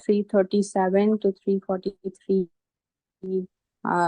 337 to 343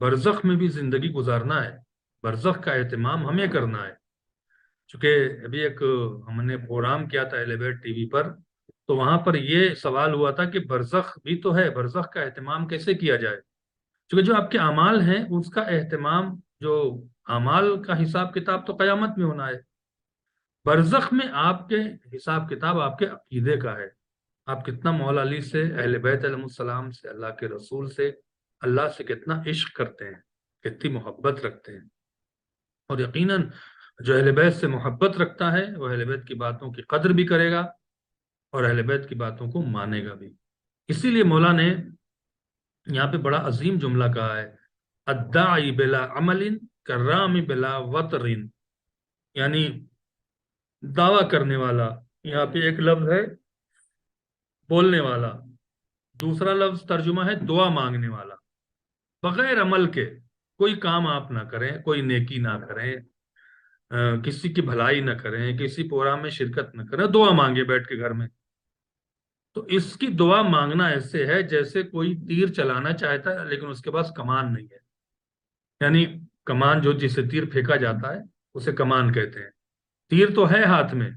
برزخ میں بھی زندگی گزارنا ہے، برزخ کا اہتمام ہمیں کرنا ہے. چونکہ ابھی ایک ہم نے پروگرام کیا تھا اہل بیت ٹی وی پر، تو وہاں پر یہ سوال ہوا تھا کہ برزخ بھی تو ہے، برزخ کا اہتمام کیسے کیا جائے؟ چونکہ جو آپ کے اعمال ہیں اس کا اہتمام، جو اعمال کا حساب کتاب تو قیامت میں ہونا ہے. برزخ میں آپ کے حساب کتاب آپ کے عقیدے کا ہے. آپ کتنا مولا علی سے، اہل بیت علیہ السلام سے، اللہ کے رسول سے، اللہ سے کتنا عشق کرتے ہیں، کتنی محبت رکھتے ہیں. اور یقیناً جو اہل بیت سے محبت رکھتا ہے وہ اہل بیت کی باتوں کی قدر بھی کرے گا اور اہل بیت کی باتوں کو مانے گا بھی. اسی لیے مولا نے یہاں پہ بڑا عظیم جملہ کہا ہے، الداعی بلا عمل کرام بلا وطر. یعنی دعویٰ کرنے والا، یہاں پہ ایک لفظ ہے بولنے والا، دوسرا لفظ ترجمہ ہے دعا مانگنے والا. بغیر عمل کے کوئی کام آپ نہ کریں، کوئی نیکی نہ کریں، کسی کی بھلائی نہ کریں، کسی پروگرام میں شرکت نہ کریں، دعا مانگے بیٹھ کے گھر میں. تو اس کی دعا مانگنا ایسے ہے جیسے کوئی تیر چلانا چاہتا ہے لیکن اس کے پاس کمان نہیں ہے. یعنی کمان جو جسے تیر پھینکا جاتا ہے اسے کمان کہتے ہیں. تیر تو ہے ہاتھ میں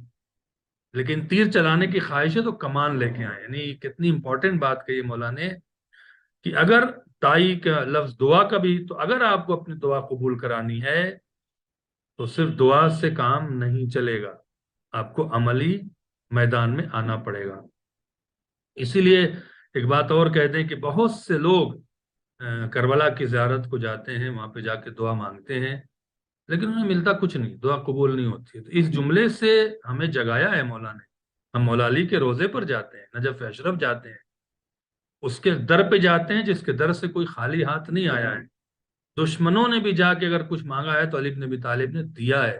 لیکن تیر چلانے کی خواہش ہے تو کمان لے کے آئے. یعنی کتنی امپورٹنٹ بات کہی مولا نے کہ اگر دائی کا لفظ دعا کا بھی، تو اگر آپ کو اپنی دعا قبول کرانی ہے تو صرف دعا سے کام نہیں چلے گا، آپ کو عملی میدان میں آنا پڑے گا. اسی لیے ایک بات اور کہہ دیں کہ بہت سے لوگ کربلا کی زیارت کو جاتے ہیں، وہاں پہ جا کے دعا مانگتے ہیں لیکن انہیں ملتا کچھ نہیں، دعا قبول نہیں ہوتی. تو اس جملے سے ہمیں جگایا ہے مولا نے. ہم مولا علی کے روزے پر جاتے ہیں، نجف اشرف جاتے ہیں، اس کے در پہ جاتے ہیں جس کے در سے کوئی خالی ہاتھ نہیں آیا ہے. دشمنوں نے بھی جا کے اگر کچھ مانگا ہے تو علی بن ابی طالب نے دیا ہے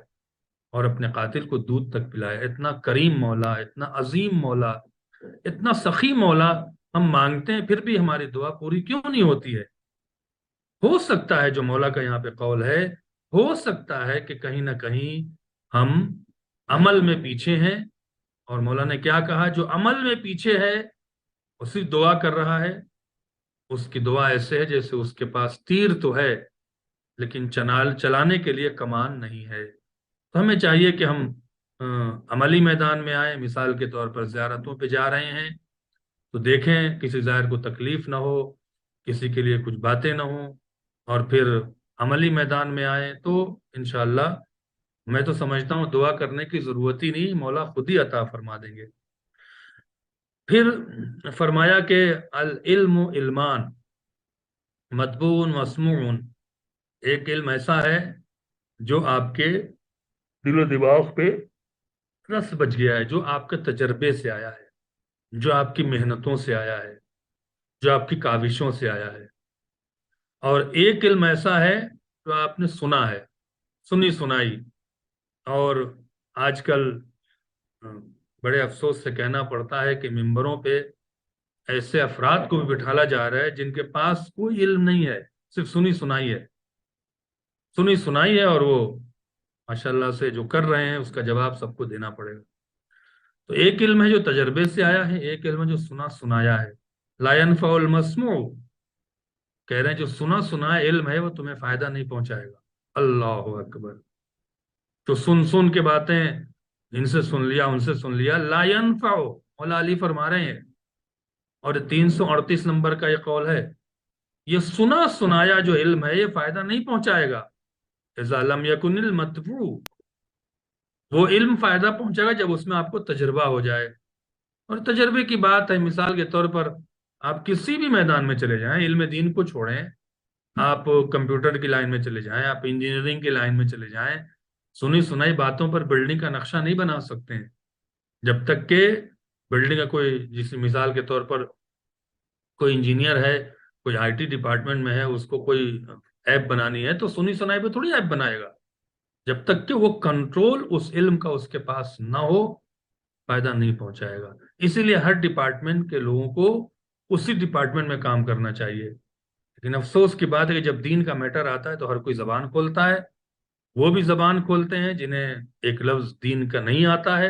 اور اپنے قاتل کو دودھ تک پلایا. اتنا کریم مولا، اتنا عظیم مولا، اتنا سخی مولا ہم مانگتے ہیں پھر بھی ہماری دعا پوری کیوں نہیں ہوتی ہے؟ ہو سکتا ہے جو مولا کا یہاں پہ قول ہے، ہو سکتا ہے کہ کہیں نہ کہیں ہم عمل میں پیچھے ہیں. اور مولا نے کیا کہا؟ جو عمل میں پیچھے ہے وہ صرف دعا کر رہا ہے، اس کی دعا ایسے ہے جیسے اس کے پاس تیر تو ہے لیکن چلانے کے لیے کمان نہیں ہے. تو ہمیں چاہیے کہ ہم عملی میدان میں آئیں. مثال کے طور پر زیارتوں پہ جا رہے ہیں تو دیکھیں کسی زائر کو تکلیف نہ ہو، کسی کے لیے کچھ باتیں نہ ہوں، اور پھر عملی میدان میں آئیں تو انشاءاللہ میں تو سمجھتا ہوں دعا کرنے کی ضرورت ہی نہیں، مولا خود ہی عطا فرما دیں گے. پھر فرمایا کہ العلم علمان مطبوع مسموع. ایک علم ایسا ہے جو آپ کے دل و دماغ پہ رس بچ گیا ہے، جو آپ کے تجربے سے آیا ہے، جو آپ کی محنتوں سے آیا ہے، جو آپ کی کاوشوں سے آیا ہے. اور ایک علم ایسا ہے جو آپ نے سنا ہے، سنی سنائی. اور آج کل بڑے افسوس سے کہنا پڑتا ہے کہ ممبروں پہ ایسے افراد کو بھی بٹھالا جا رہا ہے جن کے پاس کوئی علم نہیں ہے، صرف سنی سنائی ہے. سنی سنائی ہے اور وہ ماشاءاللہ سے جو کر رہے ہیں اس کا جواب سب کو دینا پڑے گا. تو ایک علم ہے جو تجربے سے آیا ہے، ایک علم ہے جو سنا سنایا ہے. لا ينفع المسموع، کہہ رہے ہیں جو سنا سنایا علم ہے وہ تمہیں فائدہ نہیں پہنچائے گا. اللہ اکبر. جو سن کے باتیں ان سے سن لیا ان سے سن لیا، لا ينفع، مولا علی فرما رہے ہیں. اور 338 نمبر کا یہ قول ہے، یہ سنا سنایا جو علم ہے یہ فائدہ نہیں پہنچائے گا. اذا لم يكن المتبوع، وہ علم فائدہ پہنچے گا جب اس میں آپ کو تجربہ ہو جائے. اور تجربے کی بات ہے، مثال کے طور پر آپ کسی بھی میدان میں چلے جائیں، علم دین کو چھوڑیں، آپ کمپیوٹر کی لائن میں چلے جائیں، آپ انجینئرنگ کی لائن میں چلے جائیں، سنی سنائی باتوں پر بلڈنگ کا نقشہ نہیں بنا سکتے ہیں جب تک کہ بلڈنگ کا کوئی، جس مثال کے طور پر کوئی انجینئر ہے، کوئی آئی ٹی ڈپارٹمنٹ میں ہے، اس کو کوئی ایپ بنانی ہے تو سنی سنائی پہ تھوڑی ایپ بنائے گا. جب تک کہ وہ کنٹرول اس علم کا اس کے پاس نہ ہو فائدہ نہیں پہنچائے گا. اسی لیے ہر ڈپارٹمنٹ کے لوگوں کو اسی ڈپارٹمنٹ میں کام کرنا چاہیے. لیکن افسوس کی بات ہے کہ جب دین کا میٹر آتا ہے تو ہر کوئی زبان کھولتا ہے. وہ بھی زبان کھولتے ہیں جنہیں ایک لفظ دین کا نہیں آتا ہے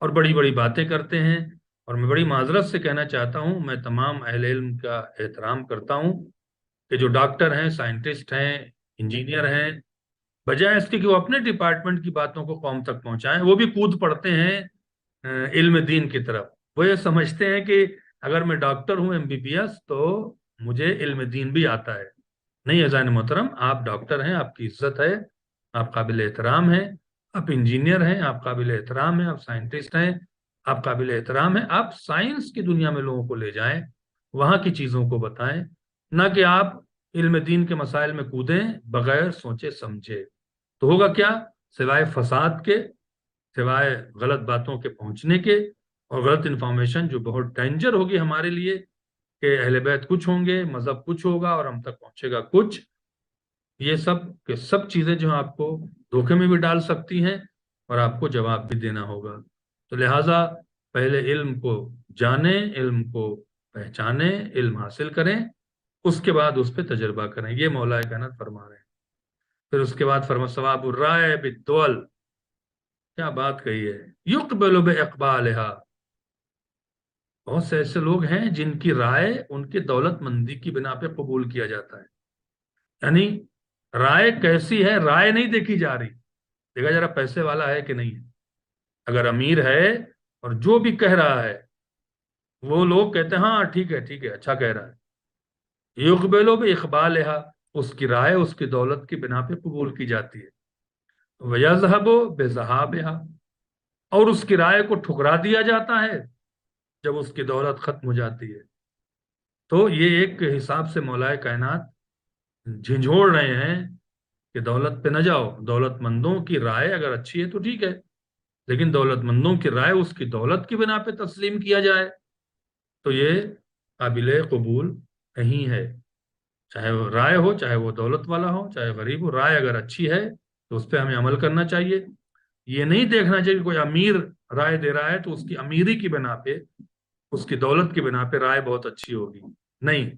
اور بڑی بڑی باتیں کرتے ہیں. اور میں بڑی معذرت سے کہنا چاہتا ہوں، میں تمام اہل علم کا احترام کرتا ہوں کہ جو ڈاکٹر ہیں، سائنٹسٹ ہیں، انجینئر ہیں، بجائے اس کے کہ وہ اپنے ڈپارٹمنٹ کی باتوں کو قوم تک پہنچائیں، وہ بھی کود پڑتے ہیں علم دین کی طرف۔ وہ یہ سمجھتے ہیں کہ اگر میں ڈاکٹر ہوں MBBS تو مجھے علم دین بھی آتا ہے۔ نہیں عزیزان محترم، آپ ڈاکٹر ہیں، آپ کی عزت ہے، آپ قابل احترام ہیں، آپ انجینئر ہیں، آپ قابل احترام ہیں، آپ سائنٹسٹ ہیں، آپ قابل احترام ہیں۔ آپ سائنس کی دنیا میں لوگوں کو لے جائیں، وہاں کی چیزوں کو بتائیں، نہ کہ آپ علم دین کے مسائل میں کودیں بغیر سوچے سمجھے۔ تو ہوگا کیا؟ سوائے فساد کے، سوائے غلط باتوں کے پہنچنے کے، اور غلط انفارمیشن جو بہت ڈینجر ہوگی ہمارے لیے، کہ اہل بیت کچھ ہوں گے، مذہب کچھ ہوگا اور ہم تک پہنچے گا کچھ۔ یہ سب چیزیں جو آپ کو دھوکے میں بھی ڈال سکتی ہیں اور آپ کو جواب بھی دینا ہوگا۔ تو لہٰذا پہلے علم کو جانیں، علم کو پہچانیں، علم حاصل کریں، اس کے بعد اس پہ تجربہ کریں۔ یہ مولا کائنات فرما رہے ہیں۔ پھر اس کے بعد فرما ثواب الرائے بالدول، کیا بات کہی ہے، یقبل باقبالہا۔ بہت سے ایسے لوگ ہیں جن کی رائے ان کی دولت مندی کی بنا پہ قبول کیا جاتا ہے۔ یعنی رائے کیسی ہے، رائے نہیں دیکھی جا رہی، دیکھا جا رہا پیسے والا ہے کہ نہیں ہے۔ اگر امیر ہے اور جو بھی کہہ رہا ہے وہ لوگ کہتے ہیں ہاں ٹھیک ہے ٹھیک ہے، اچھا کہہ رہا ہے، یقبلو باقبالہا، اس کی رائے اس کی دولت کی بنا پہ قبول کی جاتی ہے۔ وَيَذْهَبُ بِذَهَابِهَا، اور اس کی رائے کو ٹھکرا دیا جاتا ہے جب اس کی دولت ختم ہو جاتی ہے۔ تو یہ ایک حساب سے مولائے کائنات جھنجھوڑ رہے ہیں کہ دولت پہ نہ جاؤ، دولت مندوں کی رائے اگر اچھی ہے تو ٹھیک ہے، لیکن دولت مندوں کی رائے اس کی دولت کی بنا پہ تسلیم کیا جائے تو یہ قابل قبول نہیں ہے۔ چاہے وہ رائے ہو، چاہے وہ دولت والا ہو، چاہے غریب ہو، رائے اگر اچھی ہے تو اس پہ ہمیں عمل کرنا چاہیے۔ یہ نہیں دیکھنا چاہیے کہ کوئی امیر رائے دے رہا ہے تو اس کی امیری کی بنا پہ، اس کی دولت کی بنا پہ رائے بہت اچھی ہوگی۔ نہیں،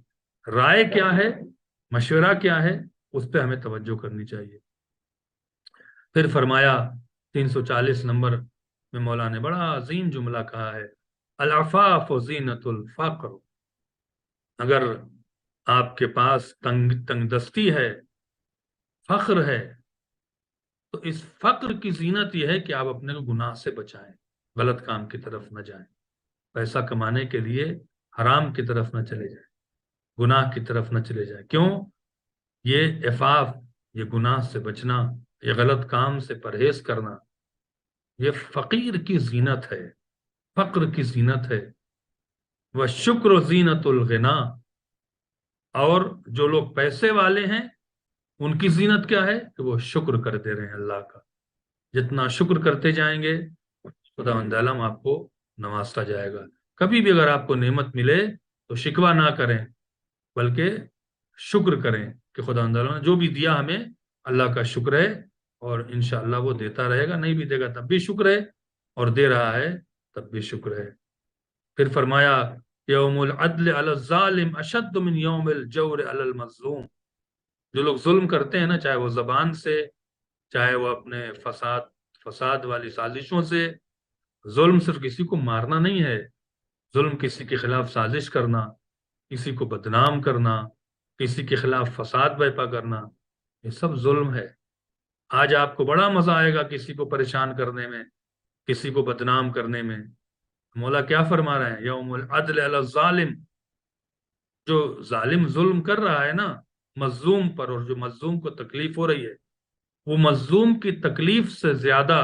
رائے کیا ہے، مشورہ کیا ہے، اس پہ ہمیں توجہ کرنی چاہیے۔ پھر فرمایا 340 نمبر میں مولا نے بڑا عظیم جملہ کہا ہے، العفاف زینت الفقر۔ اگر آپ کے پاس تنگ دستی ہے، فخر ہے، تو اس فقر کی زینت یہ ہے کہ آپ اپنے کو گناہ سے بچائیں، غلط کام کی طرف نہ جائیں، پیسہ کمانے کے لیے حرام کی طرف نہ چلے جائیں، گناہ کی طرف نہ چلے جائیں۔ کیوں؟ یہ عفاف، یہ گناہ سے بچنا، یہ غلط کام سے پرہیز کرنا، یہ فقیر کی زینت ہے، فقر کی زینت ہے۔ وَالشُّكْرُ زِينَةُ الْغِنَى، اور جو لوگ پیسے والے ہیں ان کی زینت کیا ہے کہ وہ شکر کرتے رہیں اللہ کا۔ جتنا شکر کرتے جائیں گے خداوند عالم آپ کو نوازتا جائے گا۔ کبھی بھی اگر آپ کو نعمت ملے تو شکوہ نہ کریں، بلکہ شکر کریں کہ خداوند عالم نے جو بھی دیا ہمیں اللہ کا شکر ہے، اور انشاءاللہ وہ دیتا رہے گا، نہیں بھی دے گا تب بھی شکر ہے، اور دے رہا ہے تب بھی شکر ہے۔ پھر فرمایا یوم العدل علی الظالم اشد من یوم الجور علی المظلوم۔ جو لوگ ظلم کرتے ہیں نا، چاہے وہ زبان سے، چاہے وہ اپنے فساد والی سازشوں سے، ظلم صرف کسی کو مارنا نہیں ہے، ظلم کسی کے خلاف سازش کرنا، کسی کو بدنام کرنا، کسی کے خلاف فساد برپا کرنا، یہ سب ظلم ہے۔ آج آپ کو بڑا مزہ آئے گا کسی کو پریشان کرنے میں، کسی کو بدنام کرنے میں۔ مولا کیا فرما رہے ہیں؟ یوم العدل علی الظالم، جو ظالم ظلم کر رہا ہے نا مظلوم پر، اور جو مظلوم کو تکلیف ہو رہی ہے، وہ مظلوم کی تکلیف سے زیادہ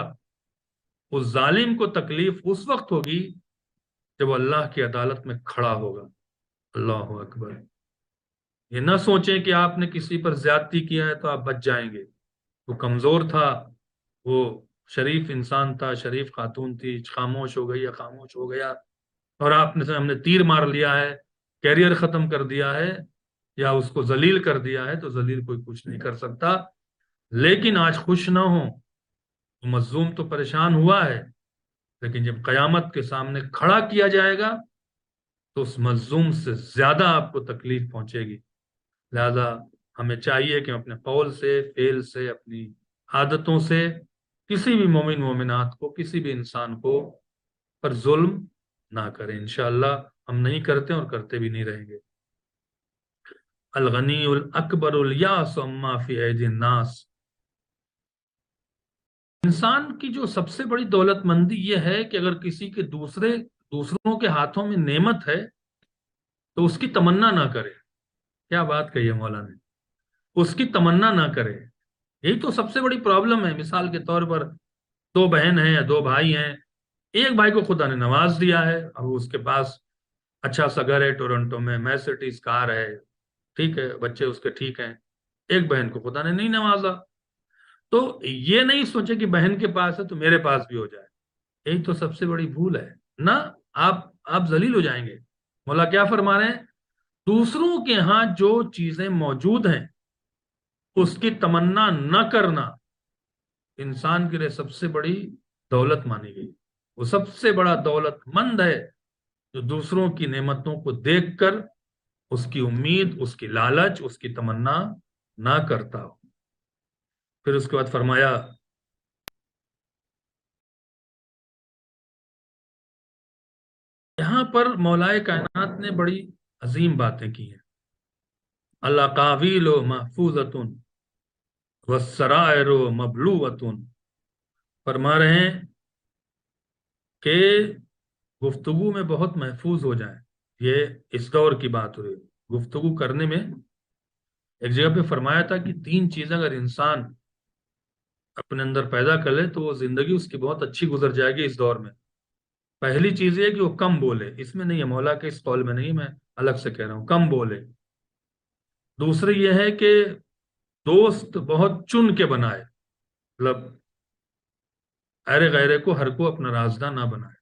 اس ظالم کو تکلیف اس وقت ہوگی جب اللہ کی عدالت میں کھڑا ہوگا۔ اللہ اکبر۔ یہ نہ سوچیں کہ آپ نے کسی پر زیادتی کیا ہے تو آپ بچ جائیں گے۔ وہ کمزور تھا، وہ شریف انسان تھا، شریف خاتون تھی، خاموش ہو گئی یا خاموش ہو گیا، اور آپ نے ہم نے تیر مار لیا ہے، کیریئر ختم کر دیا ہے، یا اس کو ذلیل کر دیا ہے، تو ذلیل کوئی کچھ نہیں کر سکتا۔ لیکن آج خوش نہ ہوں، مظلوم تو پریشان ہوا ہے، لیکن جب قیامت کے سامنے کھڑا کیا جائے گا تو اس مظلوم سے زیادہ آپ کو تکلیف پہنچے گی۔ لہذا ہمیں چاہیے کہ ہم اپنے قول سے، فعل سے، اپنی عادتوں سے کسی بھی مومن مومنات کو، کسی بھی انسان کو پر ظلم نہ کریں۔ انشاءاللہ ہم نہیں کرتے اور کرتے بھی نہیں رہیں گے۔ الغنی الاکبر الیاس اما فی ایدی الناس. انسان کی جو سب سے بڑی دولت مندی یہ ہے کہ اگر کسی کے دوسروں کے ہاتھوں میں نعمت ہے تو اس کی تمنا نہ کرے. کیا بات کہی ہے مولا نے، اس کی تمنا نہ کرے. یہی تو سب سے بڑی پرابلم ہے. مثال کے طور پر دو بہن ہیں یا دو بھائی ہیں، ایک بھائی کو خدا نے نواز دیا ہے، اب اس کے پاس اچھا سا گھر ہے ٹورنٹو میں، مرسیڈیز کار ہے، ٹھیک ہے، بچے اس کے ٹھیک ہیں. ایک بہن کو خدا نے نہیں نوازا، تو یہ نہیں سوچے کہ بہن کے پاس ہے تو میرے پاس بھی ہو جائے. یہی تو سب سے بڑی بھول ہے نا. آپ ذلیل ہو جائیں گے. مولا کیا فرما رہے ہیں؟ دوسروں کے ہاں جو چیزیں موجود ہیں اس کی تمنا نہ کرنا انسان کے لیے سب سے بڑی دولت مانی گئی. وہ سب سے بڑا دولت مند ہے جو دوسروں کی نعمتوں کو دیکھ کر اس کی امید، اس کی لالچ، اس کی تمنا نہ کرتا ہو. پھر اس کے بعد فرمایا یہاں پر مولائے کائنات نے بڑی عظیم باتیں کی ہیں. القاویل محفوظۃ والسرائر مبلوۃ. فرما رہے ہیں کہ گفتگو میں بہت محفوظ ہو جائیں. یہ اس دور کی بات ہو رہی ہے. گفتگو کرنے میں ایک جگہ پہ فرمایا تھا کہ 3 چیزیں اگر انسان اپنے اندر پیدا کر لے تو وہ زندگی اس کی بہت اچھی گزر جائے گی اس دور میں. پہلی چیز یہ کہ وہ کم بولے. اس میں نہیں ہے، مولا کے اس قول میں نہیں، میں الگ سے کہہ رہا ہوں، کم بولے. دوسری یہ ہے کہ دوست بہت چن کے بنائے، مطلب ارے غیرے کو ہر کو اپنا رازداں نہ بنائے.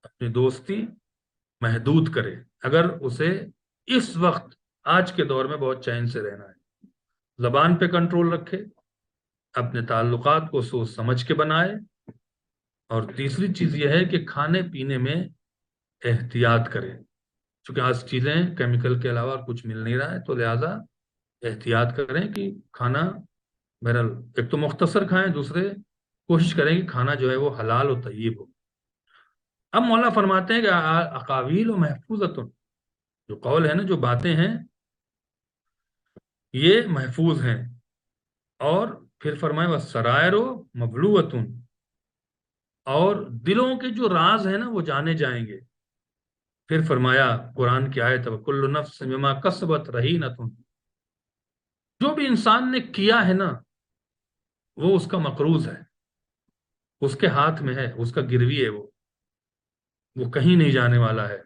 اپنی دوستی محدود کرے اگر اسے اس وقت آج کے دور میں بہت چین سے رہنا ہے. زبان پہ کنٹرول رکھے، اپنے تعلقات کو سوچ سمجھ کے بنائے. اور تیسری چیز یہ ہے کہ کھانے پینے میں احتیاط کرے، چونکہ آج چیزیں کیمیکل کے علاوہ کچھ مل نہیں رہا ہے، تو لہٰذا احتیاط کریں کہ کھانا بہرحال ایک تو مختصر کھائیں، دوسرے کوشش کریں کہ کھانا جو ہے وہ حلال و طیب ہو. اب مولا فرماتے ہیں کہ اقاویل و محفوظۃ، جو قول ہے نا، جو باتیں ہیں یہ محفوظ ہیں. اور پھر فرمائے والسرائر مبلوۃ، اور دلوں کے جو راز ہیں نا وہ جانے جائیں گے. پھر فرمایا قرآن کی آیت کل نفس بما کسبت رہینۃ، جو بھی انسان نے کیا ہے نا وہ اس کا مقروض ہے، اس کے ہاتھ میں ہے، اس کا گروی ہے، وہ کہیں نہیں جانے والا ہے.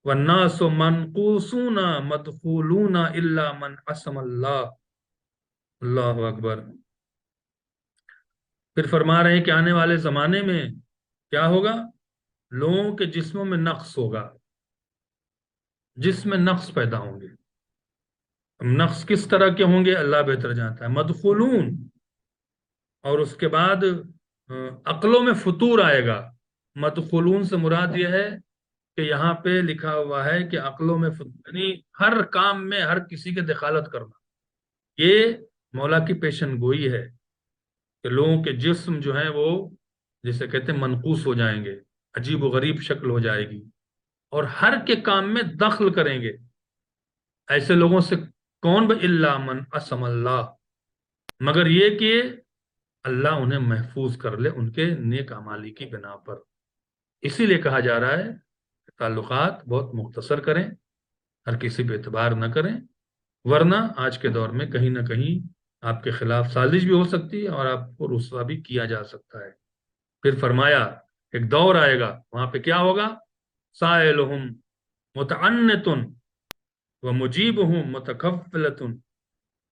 والناس منقوصون مدخولون الا من عصم اللہ. اللہ اکبر. پھر فرما رہے ہیں کہ آنے والے زمانے میں کیا ہوگا؟ لوگوں کے جسموں میں نقص ہوگا، جسم میں نقص پیدا ہوں گے. نقص کس طرح کے ہوں گے اللہ بہتر جانتا ہے. مدخولون، اور اس کے بعد عقلوں میں فطور آئے گا. مدخولون سے مراد یہ ہے کہ یہاں پہ لکھا ہوا ہے کہ عقلوں میں یعنی ہر کام میں ہر کسی کے دخالت کرنا. یہ مولا کی پیشن گوئی ہے کہ لوگوں کے جسم جو ہیں وہ جسے کہتے ہیں منقوص ہو جائیں گے، عجیب و غریب شکل ہو جائے گی، اور ہر کے کام میں دخل کریں گے. ایسے لوگوں سے کون الا من عصم اللہ، مگر یہ کہ اللہ انہیں محفوظ کر لے ان کے نیک اعمالی کی بنا پر. اسی لیے کہا جا رہا ہے کہ تعلقات بہت مختصر کریں، ہر کسی پہ اعتبار نہ کریں، ورنہ آج کے دور میں کہیں نہ کہیں آپ کے خلاف سازش بھی ہو سکتی ہے اور آپ کو رسوا بھی کیا جا سکتا ہے. پھر فرمایا ایک دور آئے گا، وہاں پہ کیا ہوگا؟ سائلہم متعنت ومجیبہم متکفلۃ.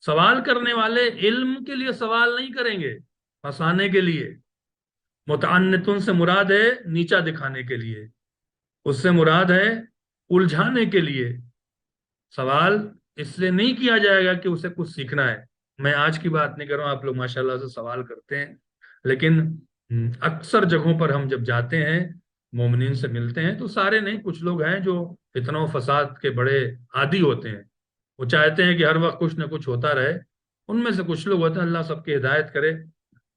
سوال کرنے والے علم کے لیے سوال نہیں کریں گے، پھنسانے کے لیے. متعنتن سے مراد ہے نیچا دکھانے کے لیے، اس سے مراد ہے الجھانے کے لیے. سوال اس لیے نہیں کیا جائے گا کہ اسے کچھ سیکھنا ہے. میں آج کی بات نہیں کر رہا ہوں، آپ لوگ ماشاءاللہ سے سوال کرتے ہیں، لیکن اکثر جگہوں پر ہم جب جاتے ہیں مومنین سے ملتے ہیں تو سارے نہیں، کچھ لوگ ہیں جو فتنہ و فساد کے بڑے عادی ہوتے ہیں. وہ چاہتے ہیں کہ ہر وقت کچھ نہ کچھ ہوتا رہے. ان میں سے کچھ لوگ ہوتے ہیں، اللہ سب کی ہدایت کرے،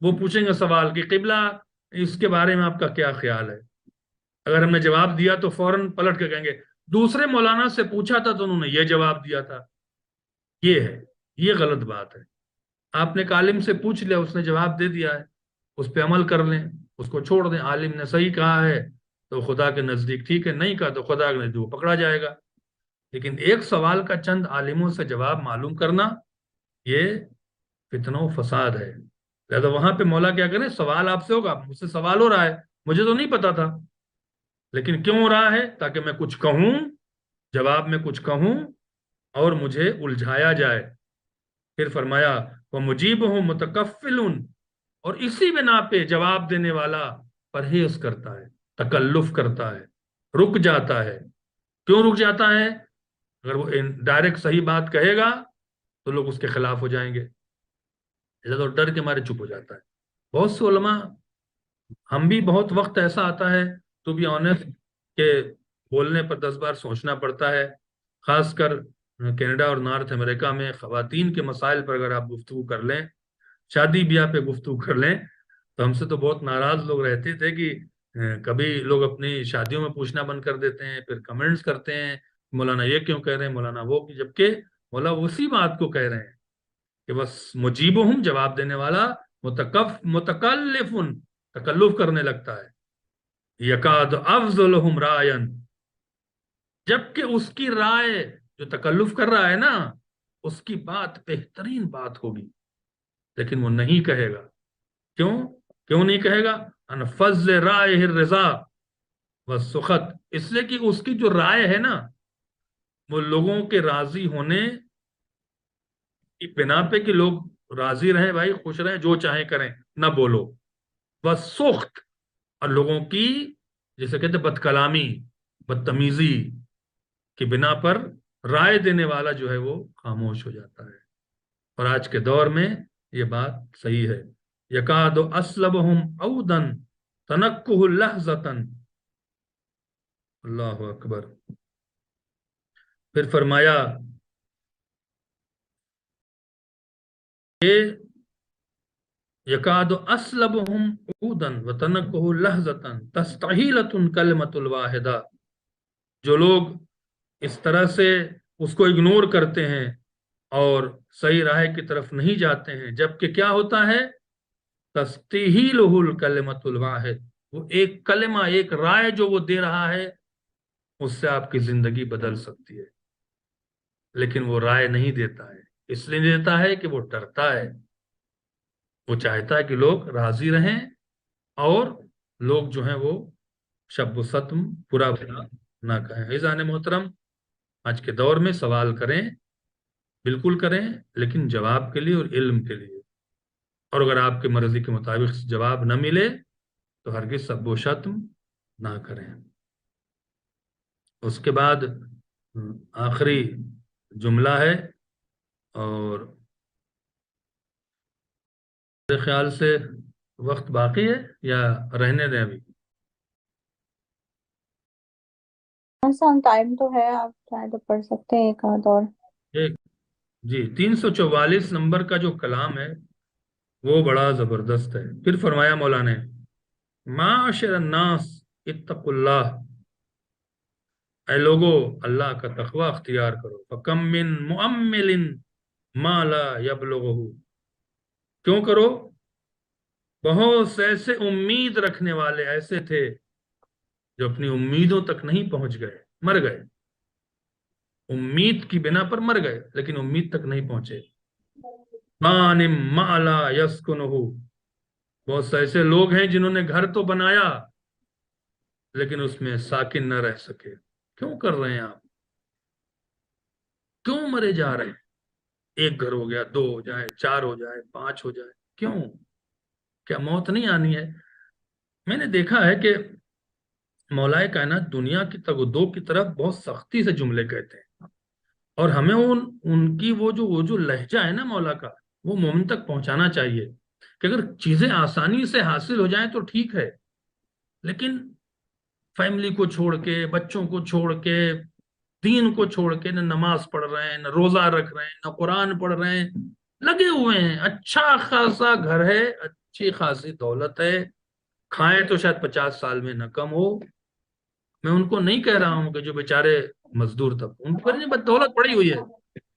وہ پوچھیں گے سوال کہ قبلہ اس کے بارے میں آپ کا کیا خیال ہے. اگر ہم نے جواب دیا تو فوراً پلٹ کے کہیں گے دوسرے مولانا سے پوچھا تھا تو انہوں نے یہ جواب دیا تھا. یہ ہے، یہ غلط بات ہے۔ آپ نے ایک عالم سے پوچھ لیا، اس نے جواب دے دیا ہے، اس پہ عمل کر لیں، اس کو چھوڑ دیں۔ عالم نے صحیح کہا ہے تو خدا کے نزدیک ٹھیک ہے، نہیں کہا تو خدا کے نزدیک وہ پکڑا جائے گا۔ لیکن ایک سوال کا چند عالموں سے جواب معلوم کرنا، یہ فتنہ و فساد ہے۔ لہذا وہاں پہ مولا کیا کریں، سوال آپ سے ہوگا، مجھ سے سوال ہو رہا ہے، مجھے تو نہیں پتا تھا، لیکن کیوں ہو رہا ہے؟ تاکہ میں کچھ کہوں، جواب میں کچھ کہوں اور مجھے الجھایا جائے۔ پھر فرمایا وہ مجیب ہوں متکفل، اور اسی بنا پہ جواب دینے والا پرہیز کرتا ہے، تکلف کرتا ہے، رک جاتا ہے۔ کیوں رک جاتا ہے؟ اگر وہ ڈائریکٹ صحیح بات کہے گا تو لوگ اس کے خلاف ہو جائیں گے، تو ڈر کے مارے چپ ہو جاتا ہے۔ بہت سے علماء، ہم بھی بہت وقت ایسا آتا ہے تو بھی آنےسٹ کہ بولنے پر 10 بار سوچنا پڑتا ہے، خاص کر کینیڈا اور نارتھ امریکہ میں خواتین کے مسائل پر اگر آپ گفتگو کر لیں، شادی بیاہ پہ گفتگو کر لیں، تو ہم سے تو بہت ناراض لوگ رہتے تھے کہ کبھی لوگ اپنی شادیوں میں پوچھنا بند کر دیتے ہیں، پھر کمنٹس کرتے ہیں مولانا یہ کیوں کہہ رہے ہیں، مولانا وہ، جبکہ مولا اسی بات کو کہہ رہے ہیں کہ بس مجیبہم، جواب دینے والا، متکلف، تکلف کرنے لگتا ہے، یکاد افضلہم رائن، جبکہ اس کی رائے، جو تکلف کر رہا ہے نا، اس کی بات بہترین بات ہوگی، لیکن وہ نہیں کہے گا۔ کیوں نہیں کہے گا؟ ان فضل رائے الرضا والسخط، اس لیے کہ اس کی جو رائے ہے نا، وہ لوگوں کے راضی ہونے کی بنا پہ کہ لوگ راضی رہیں، بھائی خوش رہیں، جو چاہیں کریں، نہ بولو، والسخط، اور لوگوں کی جسے کہتے بد کلامی، بدتمیزی کی بنا پر رائے دینے والا جو ہے وہ خاموش ہو جاتا ہے۔ اور آج کے دور میں یہ بات صحیح ہے۔ یکاد اسلبہم عودن تنکہ لحظتن، اللہ اکبر۔ پھر فرمایا کہ یکاد اسلبہم عودن وتنکہ لحظتن تستحیلۃ کلمۃ الواحدہ، جو لوگ اس طرح سے اس کو اگنور کرتے ہیں اور صحیح راہ کی طرف نہیں جاتے ہیں، جبکہ کیا ہوتا ہے، تستحیلہ الکلمۃ الواحد، وہ ایک کلمہ، ایک رائے جو وہ دے رہا ہے، اس سے آپ کی زندگی بدل سکتی ہے، لیکن وہ رائے نہیں دیتا ہے۔ اس لیے نہیں دیتا ہے کہ وہ ڈرتا ہے، وہ چاہتا ہے کہ لوگ راضی رہیں اور لوگ جو ہیں وہ شب و ستم برا بھلا نہ کہیں۔ عزیزان محترم، آج کے دور میں سوال کریں، بالکل کریں، لیکن جواب کے لیے اور علم کے لیے، اور اگر آپ کے مرضی کے مطابق جواب نہ ملے تو ہرگز سب و شتم نہ کریں۔ اس کے بعد آخری جملہ ہے، اور میرے خیال سے وقت باقی ہے یا رہنے دیں ابھی؟ ٹائم تو ہے، آپ چاہے تو پڑھ سکتے ہیں ایک آدھ اور۔ جی، 344 نمبر کا جو کلام ہے وہ بڑا زبردست ہے۔ پھر فرمایا مولا نے، معاشر الناس اتقوا اللہ، اے لوگو اللہ کا تقوی اختیار کرو، فکم من مؤمل ما لا یبلغہ، کیوں کرو؟ بہت سے ایسے امید رکھنے والے ایسے تھے جو اپنی امیدوں تک نہیں پہنچ گئے، مر گئے، امید کی بنا پر مر گئے لیکن امید تک نہیں پہنچے۔ بان ما لا یسکنہ، بہت سے ایسے لوگ ہیں جنہوں نے گھر تو بنایا لیکن اس میں ساکن نہ رہ سکے۔ کیوں کر رہے ہیں آپ؟ کیوں مرے جا رہے ہیں؟ ایک گھر ہو گیا، 2 ہو جائے، 4 ہو جائے، 5 ہو جائے، کیوں؟ کیا موت نہیں آنی ہے؟ میں نے دیکھا ہے کہ مولائے کائنات دنیا کی تگدو کی طرف بہت سختی سے جملے کہتے ہیں، اور ہمیں ان کی وہ جو لہجہ ہے نا مولا کا، وہ مومن تک پہنچانا چاہیے کہ اگر چیزیں آسانی سے حاصل ہو جائیں تو ٹھیک ہے، لیکن فیملی کو چھوڑ کے، بچوں کو چھوڑ کے، دین کو چھوڑ کے، نہ نماز پڑھ رہے ہیں، نہ روزہ رکھ رہے ہیں، نہ قرآن پڑھ رہے ہیں، لگے ہوئے ہیں، اچھا خاصا گھر ہے، اچھی خاصی دولت ہے، کھائیں تو شاید 50 سال میں نہ کم ہو۔ میں ان کو نہیں کہہ رہا ہوں کہ جو بیچارے مزدور تب، ان پر بد دولت پڑی ہوئی ہے،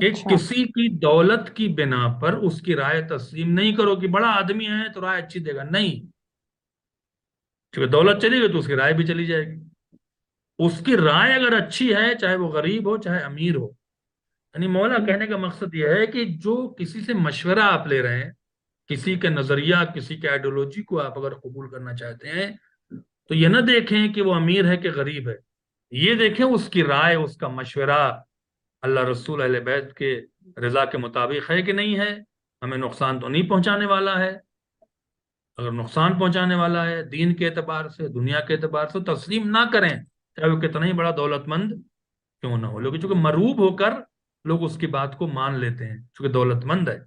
کہ اچھا کسی کی دولت کی بنا پر اس کی رائے تسلیم نہیں کرو کہ بڑا آدمی ہے تو رائے اچھی دے گا، نہیں، کیونکہ دولت چلی گئی تو اس کی رائے بھی چلی جائے گی۔ اس کی رائے اگر اچھی ہے، چاہے وہ غریب ہو چاہے امیر ہو، یعنی مولا کہنے کا مقصد یہ ہے کہ جو کسی سے مشورہ آپ لے رہے ہیں، کسی کے نظریہ، کسی کے آئیڈیولوجی کو آپ اگر قبول کرنا چاہتے ہیں، تو یہ نہ دیکھیں کہ وہ امیر ہے کہ غریب ہے، یہ دیکھیں اس کی رائے، اس کا مشورہ اللہ رسول اہل بیت کے رضا کے مطابق ہے کہ نہیں ہے، ہمیں نقصان تو نہیں پہنچانے والا ہے۔ اگر نقصان پہنچانے والا ہے دین کے اعتبار سے، دنیا کے اعتبار سے، تسلیم نہ کریں، چاہے وہ کتنا ہی بڑا دولت مند کیوں نہ ہو۔ لیکن چونکہ مروب ہو کر لوگ اس کی بات کو مان لیتے ہیں، چونکہ دولت مند ہے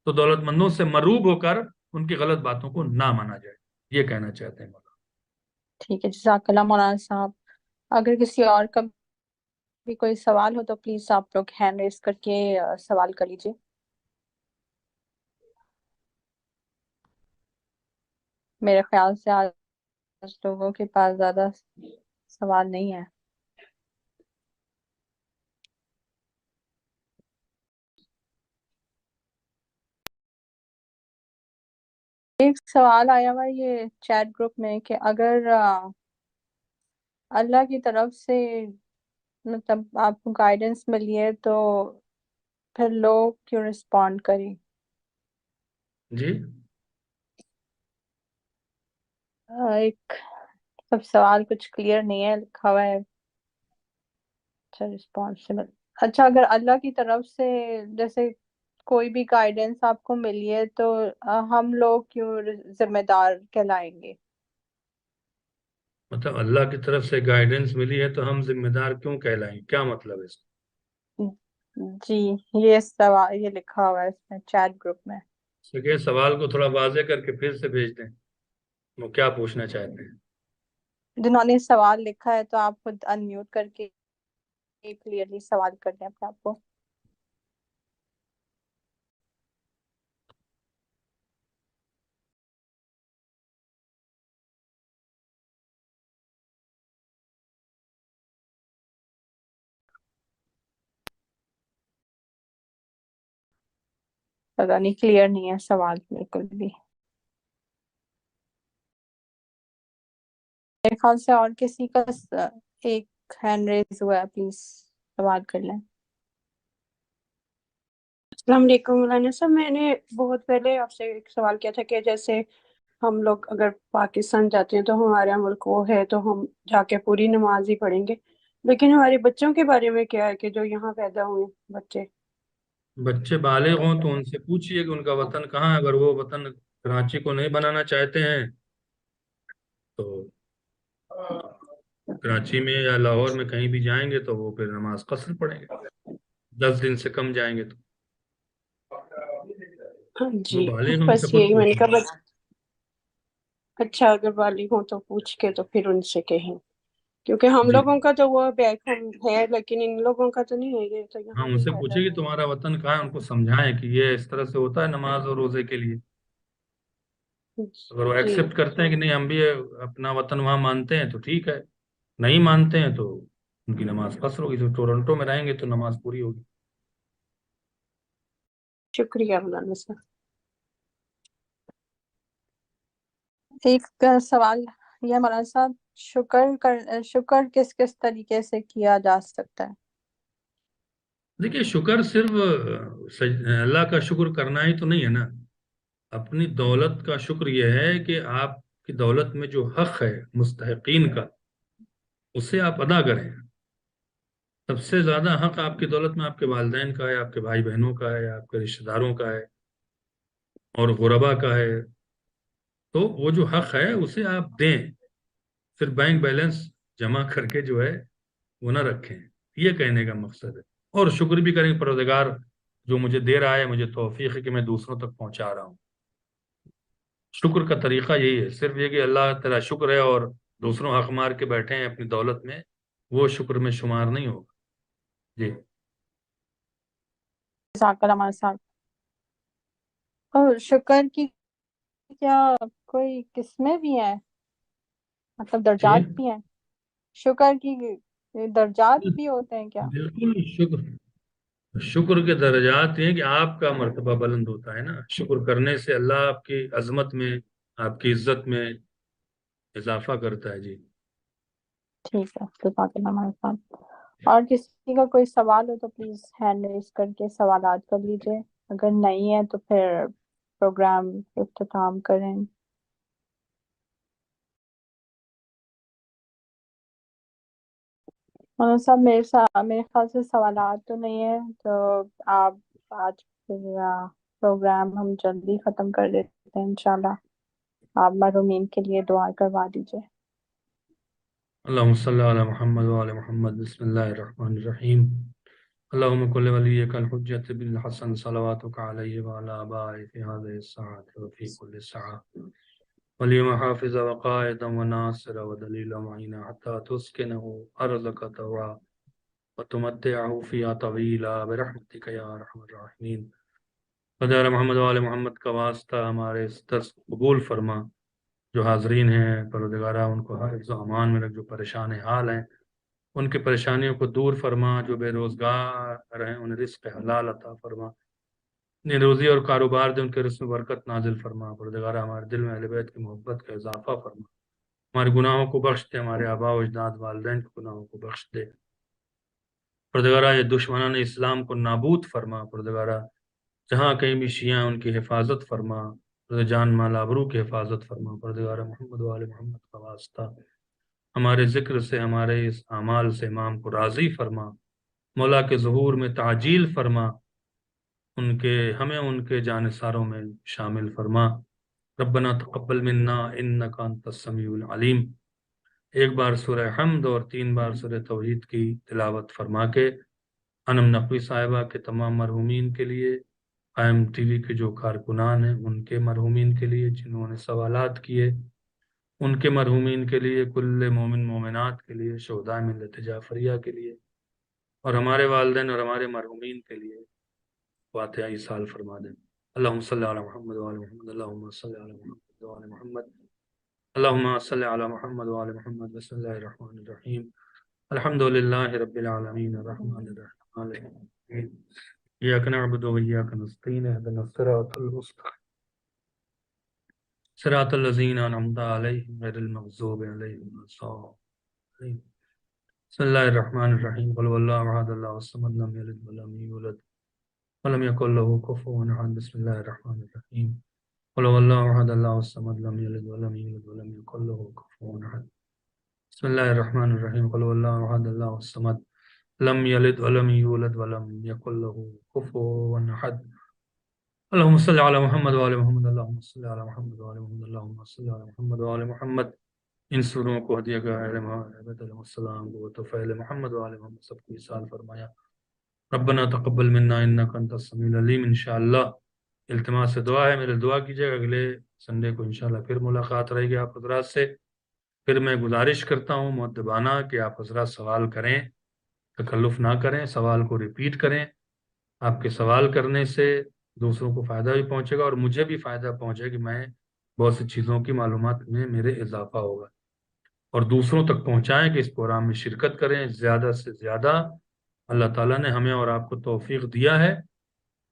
تو دولت مندوں سے مروب ہو کر ان کی غلط باتوں کو نہ مانا جائے، یہ کہنا چاہتے ہیں مولانا۔ ٹھیک ہے، جزاک اللہ مولانا صاحب۔ اگر کسی اور کا بھی کوئی سوال ہو تو پلیز آپ لوگ ہینڈ ریز کر کے سوال کر لیجیے۔ میرے خیال سے آج لوگوں کے پاس زیادہ سوال نہیں ہے۔ ایک سوال آیا ہوا ہے یہ چیٹ گروپ میں کہ اگر اللہ کی طرف سے مطلب آپ کو گائیڈنس ملی ہے تو پھر لوگ کیوں رسپونڈ کریں؟ جی، ایک سب سوال کچھ کلیئر نہیں ہے، لکھا ہوا ہے اچھا رسپانسبل۔ اچھا، اگر اللہ کی طرف سے جیسے کوئی بھی گائیڈنس آپ کو ملی ہے تو ہم لوگ کیوں ذمہ دار کہلائیں گے؟ مطلب اللہ کی طرف سے گائیڈنس ملی ہے تو ہم ذمہ دار کیوں کہلائیں، کیا مطلب ہے اس کا؟ جی، یہ سوال یہ لکھا ہوا ہے اس میں چیٹ گروپ میں۔ یہ سوال کو تھوڑا واضح کر کے پھر سے بھیج دیں، وہ کیا پوچھنا چاہتے ہیں۔ جنہوں نے سوال لکھا ہے تو آپ خود ان میوٹ کر کے کلیئرلی سوال کر دیں اپنے آپ کو۔ پتا نہیں، کلیئر نہیں ہے سوال بالکل بھی۔ میرے خیال سے اور کسی کا ایک ہینڈ ریز ہوا ہے، پلیز سوال کر لیں۔ السلام علیکم مولانا صاحب، میں نے بہت پہلے آپ سے ایک سوال کیا تھا کہ جیسے ہم لوگ اگر پاکستان جاتے ہیں تو ہمارا ملک وہ ہے تو ہم جا کے پوری نماز ہی پڑھیں گے، لیکن ہمارے بچوں کے بارے میں کیا ہے کہ جو یہاں پیدا ہوئے بچے؟ بچے بالغ ہوں تو ان سے پوچھئے کہ ان کا وطن کہاں ہے، اگر وہ وطن کراچی کو نہیں بنانا چاہتے ہیں تو کراچی میں یا لاہور میں کہیں بھی جائیں گے تو وہ پھر نماز قصر پڑھیں گے، 10 دن سے کم جائیں گے تو ہاں وہ جی، بالغ ہیں، ان سے بس خود یہی میں نے پوچھیں کہا گے۔ بس اچھا اگر بالغ ہوں تو پوچھ کے تو پھر ان سے کہیں، کیونکہ ہم جی لوگوں کا تو وہ بیک ہم ہے لیکن ان لوگوں کا تو نہیں ہے، یہ تو ہاں، یہاں ان پہ سے پیدا پوچھیں کہ ہوئے۔ تمہارا وطن کہاں ہے، ان کو سمجھائیں کہ یہ اس طرح سے ہوتا ہے نماز اور روزے کے لیے۔ اگر وہ جی ایکسپٹ کرتے ہیں کہ نہیں ہم بھی اپنا وطن وہاں مانتے ہیں تو ٹھیک ہے، نہیں مانتے ہیں تو ان کی نماز قصر ہوگی، تو ٹورنٹو میں رہیں گے تو نماز پوری ہوگی۔ شکریہ مولانا صاحب۔ ایک سوال یہ مولانا صاحب، شکر کس کس طریقے سے کیا جا سکتا ہے؟ دیکھیے، شکر صرف اللہ کا شکر کرنا ہی تو نہیں ہے نا، اپنی دولت کا شکر یہ ہے کہ آپ کی دولت میں جو حق ہے مستحقین کا اسے آپ ادا کریں۔ سب سے زیادہ حق آپ کی دولت میں آپ کے والدین کا ہے، آپ کے بھائی بہنوں کا ہے، آپ کے رشتہ داروں کا ہے اور غربا کا ہے، تو وہ جو حق ہے اسے آپ دیں، پھر بینک بیلنس جمع کر کے جو ہے وہ نہ رکھیں، یہ کہنے کا مقصد ہے۔ اور شکر بھی کریں پروردگار جو مجھے دے رہا ہے، مجھے توفیق ہے کہ میں دوسروں تک پہنچا رہا ہوں۔ شکر کا طریقہ یہی ہے، صرف یہ کہ اللہ تیرا شکر ہے اور دوسروں حق مار کے بیٹھے ہیں اپنی دولت میں، وہ شکر میں شمار نہیں ہوگا۔ جی، جزاک اللہ مولانا صاحب۔ اور شکر کی کیا کوئی قسمیں بھی ہیں، مطلب جی، درجات بھی ہیں؟ شکر کی درجات بھی ہوتے ہیں کیا؟ بالکل شکر شکر کے درجات یہ ہیں کہ آپ کا مرتبہ بلند ہوتا ہے نا، شکر کرنے سے اللہ آپ کی عظمت میں، آپ کی عزت میں اضافہ کرتا ہے. جی ٹھیک ہے، جزاک اللہ ہمارے ساتھ. اور کسی کا کوئی سوال ہو تو پلیز ہینڈ ریز کر کے سوالات کر لیجیے، اگر نہیں ہے تو پھر پروگرام اختتام کریں. مولانا صاحب میرے خیال سے سوالات تو نہیں ہے، تو آپ آج پھر پروگرام ہم جلدی ختم کر دیتے ہیں انشاءاللہ. آپ مرحومین کے لیے دعا کروا دیجیے. اللہم صلی علی محمد وعلی محمد. بسم اللہ الرحمن الرحیم. اللہم کل ولیک الحجت بن الحسن صلواتک علیہ وعلی آبائہ فی هذه الساعة وفی کل ساعة ولیم حافظ وقائدا وناصر ودلیلا معینا حتی تسکنہ ارضک طوعا وتمتعہ فیہا طویلا برحمتک یا ارحم الراحمین. خدا محمد وعلی محمد کا واسطہ ہمارے اس درس کو قبول فرما. جو حاضرین ہیں پروردگارہ ان کو حفظ و امان میں رکھ، جو پریشان حال ہیں ان کی پریشانیوں کو دور فرما، جو بے روزگار ہیں انہیں رزق حلال عطا فرما، انہیں روزی اور کاروبار دے ان کے رزق میں برکت نازل فرما. پروردگارہ ہمارے دل میں اہل بیت کی محبت کا اضافہ فرما، ہمارے گناہوں کو بخش دے، ہمارے آباء و اجداد والدین کے گناہوں کو بخش دے. پروردگارہ یہ دشمنان اسلام کو نابود فرما. پروردگارہ جہاں کہیں بھی شیعہ ان کی حفاظت فرما، جان مال آبرو کی حفاظت فرما. پروردگارہ محمد و آل محمد کا واسطہ ہمارے ذکر سے، ہمارے اس اعمال سے امام کو راضی فرما. مولا کے ظہور میں تعجیل فرما، ہمیں ان کے جانثاروں میں شامل فرما. ربنا تقبل منا انک انت السمیع العلیم. ایک بار سورہ حمد اور 3 بار سورہ توحید کی تلاوت فرما کے انم نقوی صاحبہ کے تمام مرحومین کے لیے، قائم ٹی وی کے جو کارکنان ہیں ان کے مرحومین کے لیے جنہوں نے سوالات کیے ان کے مرحومین کے لیے، کل مومن مومنات کے لیے، شہداء ملت جعفریہ کے لیے، اور ہمارے والدین اور ہمارے مرحومین کے لیے فاتحہ ایصال فرما دیں. اللہم صلی علی محمد وعلی محمد. اللہم صلی علی محمد وعلی محمد. اللہم صلی علی محمد وعلی محمد. بسم اللہ الرحمن الرحیم. الحمدللہ رب العالمین الرحمن الرحیم مالک یوم الدین ایاک نعبد و ایاک نستعین اهدنا الصراط المستقیم صراط الذین انعمت علیہم غیر المغضوب علیہم ولا الضالین. بسم اللہ الرحمن الرحیم. قل هو اللہ احد اللہ الصمد لم یلد ولم یولد ولم یکن له کفوا احد. بسم اللہ الرحمن الرحیم. قل هو اللہ احد اللہ الصمد لم یلد ولم یولد ولم یکن له کفوا احد. بسم اللہ الرحمن الرحیم. قل هو اللہ احد اللہ الصمد لم یلد ولم یولد ولم یکن له کفوا احد. اللہم صلی علی محمد وعلی محمد. اللہم صلی علی محمد وعلی محمد. اللہم صلی علی محمد وعلی محمد. ان سوروں کو ہدیہ کا علیہ السلام کو توفیل محمد وعلی محمد سب کو ایصال فرمایا. ربنا تقبل منا انک انت السمیع العلیم. انشاءاللہ التماس سے دعا ہے، میرے دعا کیجئے. اگلے سنڈے کو انشاءاللہ پھر ملاقات رہے گی آپ حضرات سے. پھر میں گزارش کرتا ہوں مؤدبانہ کہ آپ حضرات سوال کریں، تکلف نہ کریں، سوال کو ریپیٹ کریں. آپ کے سوال کرنے سے دوسروں کو فائدہ بھی پہنچے گا اور مجھے بھی فائدہ پہنچے کہ میں بہت سی چیزوں کی معلومات میں میرے اضافہ ہوگا. اور دوسروں تک پہنچائیں کہ اس پروگرام میں شرکت کریں زیادہ سے زیادہ. اللہ تعالیٰ نے ہمیں اور آپ کو توفیق دیا ہے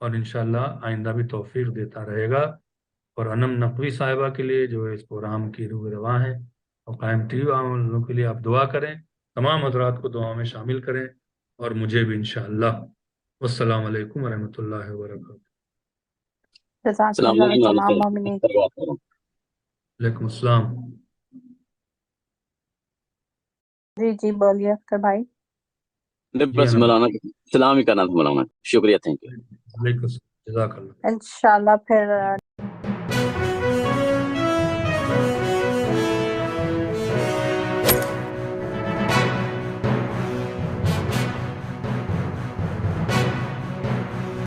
اور انشاءاللہ آئندہ بھی توفیق دیتا رہے گا. اور انم نقوی صاحبہ کے لیے جو اس پروگرام کی روح رواں ہیں اور قائم ٹی وی والوں کے لیے آپ دعا کریں. تمام حضرات کو دعا میں شامل کریں اور مجھے بھی انشاءاللہ. والسلام علیکم ورحمۃ اللہ وبرکاتہ. جزاک السلام اللہ علیکم تمام مومنین. وعلیکم السلام. جی بولیے اختر بھائی. بس مولانا سلام ہی کرنا تھا مولانا. شکریہ، تھینک یو. علیکم السلام. جزاک اللہ. انشاءاللہ پھر